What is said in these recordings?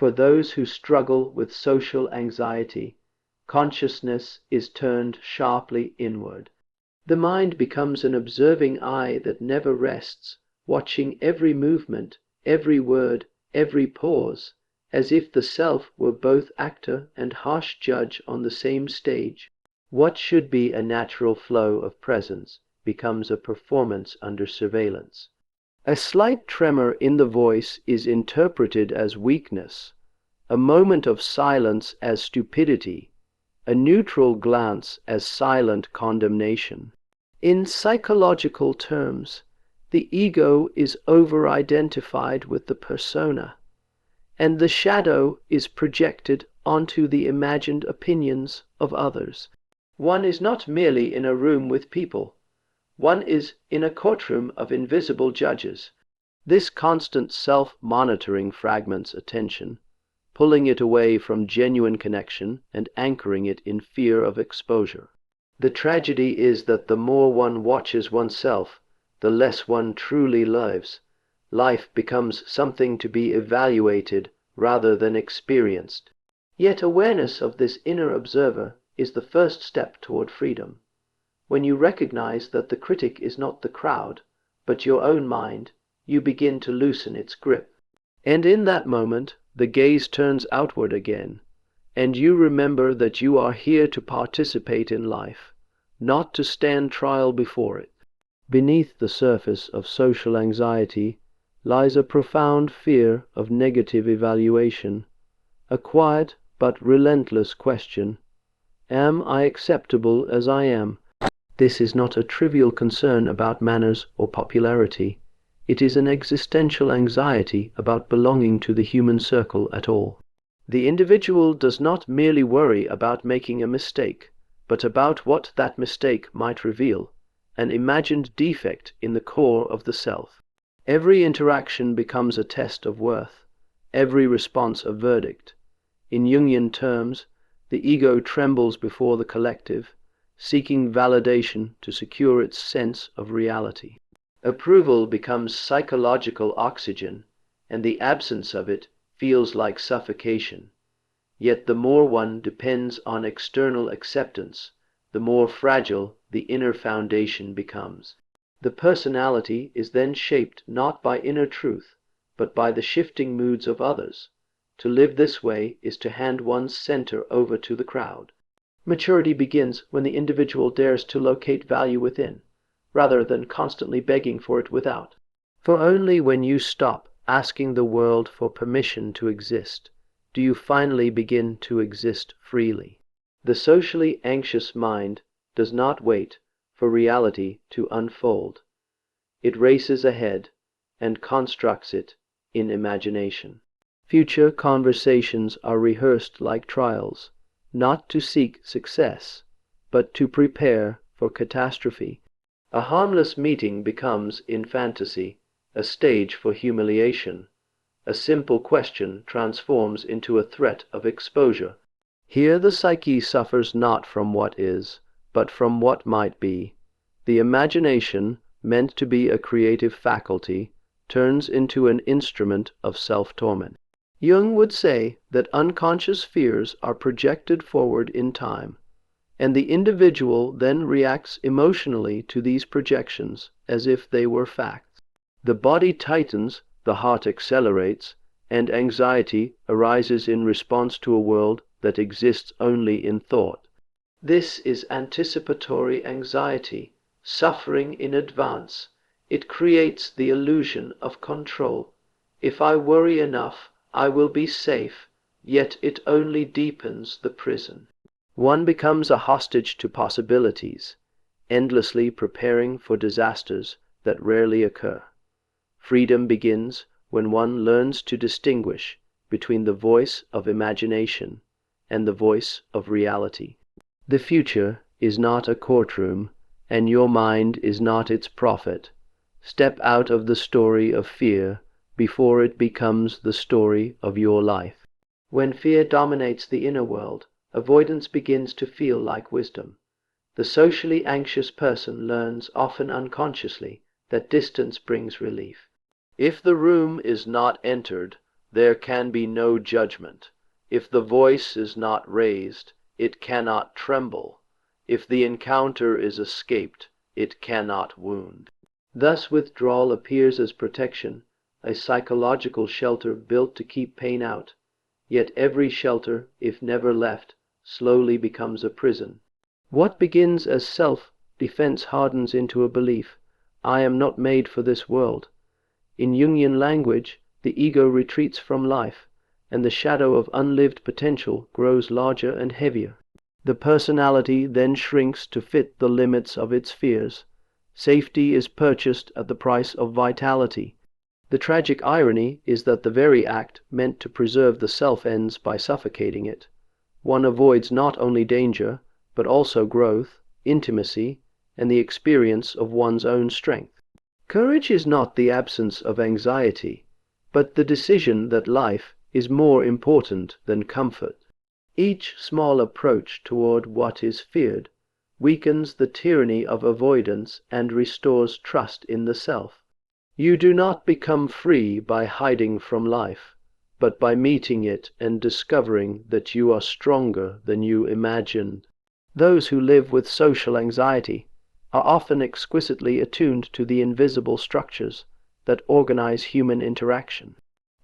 For those who struggle with social anxiety, consciousness is turned sharply inward. The mind becomes an observing eye that never rests, watching every movement, every word, every pause, as if the self were both actor and harsh judge on the same stage. What should be a natural flow of presence becomes a performance under surveillance. A slight tremor in the voice is interpreted as weakness, a moment of silence as stupidity, a neutral glance as silent condemnation. In psychological terms, the ego is over-identified with the persona, and the shadow is projected onto the imagined opinions of others. One is not merely in a room with people. One is in a courtroom of invisible judges. This constant self-monitoring fragments attention, pulling it away from genuine connection and anchoring it in fear of exposure. The tragedy is that the more one watches oneself, the less one truly lives. Life becomes something to be evaluated rather than experienced. Yet awareness of this inner observer is the first step toward freedom. When you recognize that the critic is not the crowd, but your own mind, you begin to loosen its grip. And in that moment, the gaze turns outward again, and you remember that you are here to participate in life, not to stand trial before it. Beneath the surface of social anxiety lies a profound fear of negative evaluation, a quiet but relentless question: am I acceptable as I am? This is not a trivial concern about manners or popularity. It is an existential anxiety about belonging to the human circle at all. The individual does not merely worry about making a mistake, but about what that mistake might reveal, an imagined defect in the core of the self. Every interaction becomes a test of worth, every response a verdict. In Jungian terms, the ego trembles before the collective, seeking validation to secure its sense of reality. Approval becomes psychological oxygen, and the absence of it feels like suffocation. Yet the more one depends on external acceptance, the more fragile the inner foundation becomes. The personality is then shaped not by inner truth, but by the shifting moods of others. To live this way is to hand one's center over to the crowd. Maturity begins when the individual dares to locate value within, rather than constantly begging for it without. For only when you stop asking the world for permission to exist, do you finally begin to exist freely. The socially anxious mind does not wait for reality to unfold. It races ahead and constructs it in imagination. Future conversations are rehearsed like trials, not to seek success, but to prepare for catastrophe. A harmless meeting becomes, in fantasy, a stage for humiliation. A simple question transforms into a threat of exposure. Here the psyche suffers not from what is, but from what might be. The imagination, meant to be a creative faculty, turns into an instrument of self-torment. Jung would say that unconscious fears are projected forward in time, and the individual then reacts emotionally to these projections as if they were facts. The body tightens, the heart accelerates, and anxiety arises in response to a world that exists only in thought. This is anticipatory anxiety, suffering in advance. It creates the illusion of control. If I worry enough, I will be safe, yet it only deepens the prison. One becomes a hostage to possibilities, endlessly preparing for disasters that rarely occur. Freedom begins when one learns to distinguish between the voice of imagination and the voice of reality. The future is not a courtroom, and your mind is not its prophet. Step out of the story of fear before it becomes the story of your life. When fear dominates the inner world, avoidance begins to feel like wisdom. The socially anxious person learns, often unconsciously, that distance brings relief. If the room is not entered, there can be no judgment. If the voice is not raised, it cannot tremble. If the encounter is escaped, it cannot wound. Thus withdrawal appears as protection, a psychological shelter built to keep pain out. Yet every shelter, if never left, slowly becomes a prison. What begins as self-defense hardens into a belief, I am not made for this world. In Jungian language, the ego retreats from life, and the shadow of unlived potential grows larger and heavier. The personality then shrinks to fit the limits of its fears. Safety is purchased at the price of vitality. The tragic irony is that the very act meant to preserve the self ends by suffocating it. One avoids not only danger, but also growth, intimacy, and the experience of one's own strength. Courage is not the absence of anxiety, but the decision that life is more important than comfort. Each small approach toward what is feared weakens the tyranny of avoidance and restores trust in the self. You do not become free by hiding from life, but by meeting it and discovering that you are stronger than you imagined. Those who live with social anxiety are often exquisitely attuned to the invisible structures that organize human interaction.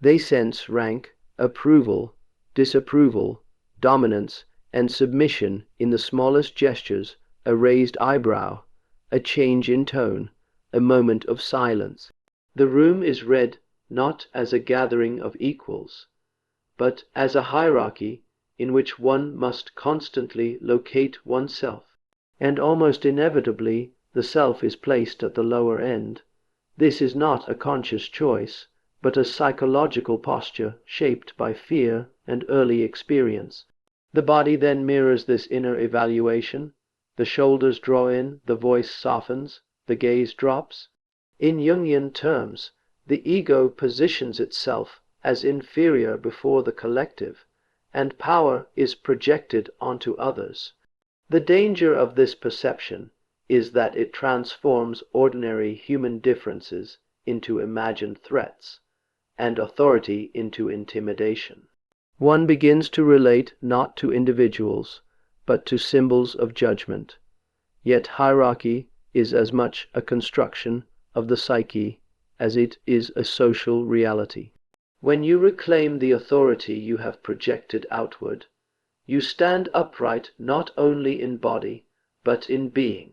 They sense rank, approval, disapproval, dominance, and submission in the smallest gestures, a raised eyebrow, a change in tone, a moment of silence. The room is read not as a gathering of equals, but as a hierarchy in which one must constantly locate oneself, and almost inevitably the self is placed at the lower end. This is not a conscious choice, but a psychological posture shaped by fear and early experience. The body then mirrors this inner evaluation. The shoulders draw in, the voice softens, the gaze drops. In Jungian terms, the ego positions itself as inferior before the collective, and power is projected onto others. The danger of this perception is that it transforms ordinary human differences into imagined threats, and authority into intimidation. One begins to relate not to individuals, but to symbols of judgment. Yet hierarchy is as much a construction of the psyche as it is a social reality. When you reclaim the authority you have projected outward, you stand upright not only in body, but in being.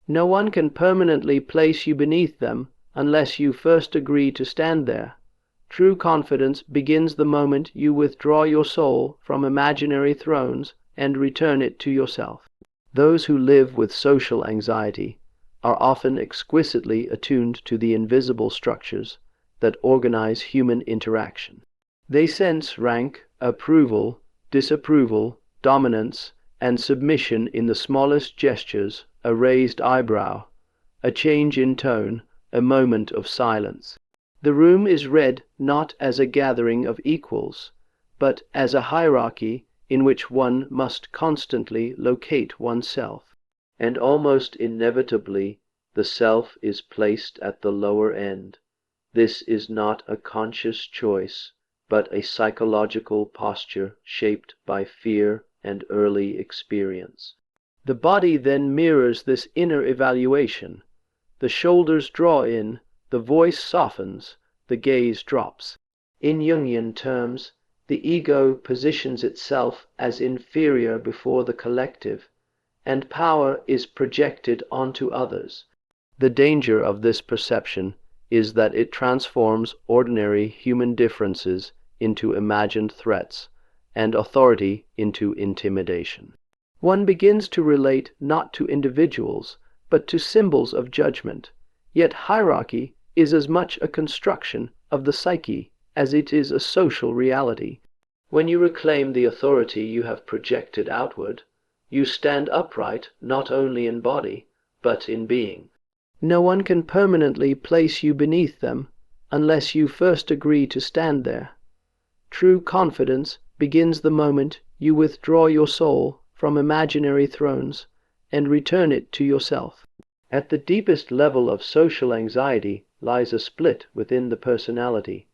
No one can permanently place you beneath them unless you first agree to stand there. True confidence begins the moment you withdraw your soul from imaginary thrones and return it to yourself. Those who live with social anxiety are often exquisitely attuned to the invisible structures that organize human interaction. They sense rank, approval, disapproval, dominance, and submission in the smallest gestures, a raised eyebrow, a change in tone, a moment of silence. The room is read not as a gathering of equals, but as a hierarchy in which one must constantly locate oneself, and almost inevitably the self is placed at the lower end. This is not a conscious choice, but a psychological posture shaped by fear and early experience. The body then mirrors this inner evaluation. The shoulders draw in, the voice softens, the gaze drops. In Jungian terms, the ego positions itself as inferior before the collective, and power is projected onto others. The danger of this perception is that it transforms ordinary human differences into imagined threats, and authority into intimidation. One begins to relate not to individuals, but to symbols of judgment. Yet hierarchy is as much a construction of the psyche as it is a social reality. When you reclaim the authority you have projected outward, you stand upright not only in body, but in being. No one can permanently place you beneath them unless you first agree to stand there. True confidence begins the moment you withdraw your soul from imaginary thrones and return it to yourself. At the deepest level of social anxiety lies a split within the personality.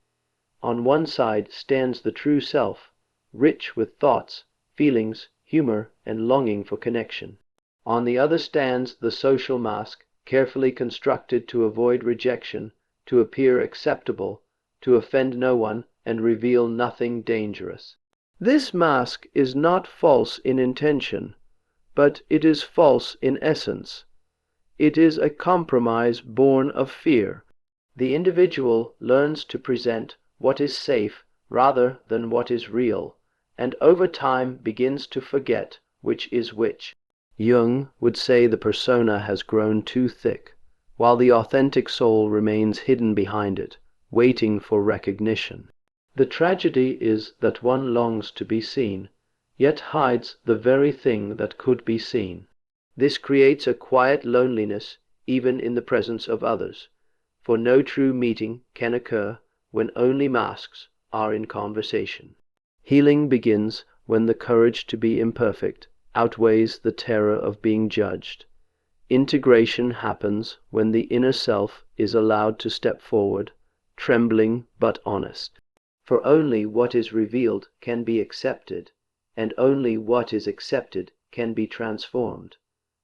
On one side stands the true self, rich with thoughts, feelings, humor, and longing for connection. On the other stands the social mask, carefully constructed to avoid rejection, to appear acceptable, to offend no one, and reveal nothing dangerous. This mask is not false in intention, but it is false in essence. It is a compromise born of fear. The individual learns to present what is safe rather than what is real, and over time begins to forget which is which. Jung would say the persona has grown too thick, while the authentic soul remains hidden behind it, waiting for recognition. The tragedy is that one longs to be seen, yet hides the very thing that could be seen. This creates a quiet loneliness even in the presence of others, for no true meeting can occur when only masks are in conversation. Healing begins when the courage to be imperfect outweighs the terror of being judged. Integration happens when the inner self is allowed to step forward, trembling but honest. For only what is revealed can be accepted, and only what is accepted can be transformed.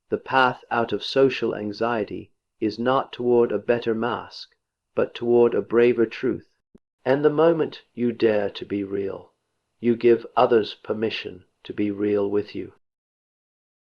The path out of social anxiety is not toward a better mask, but toward a braver truth. And the moment you dare to be real, you give others permission to be real with you.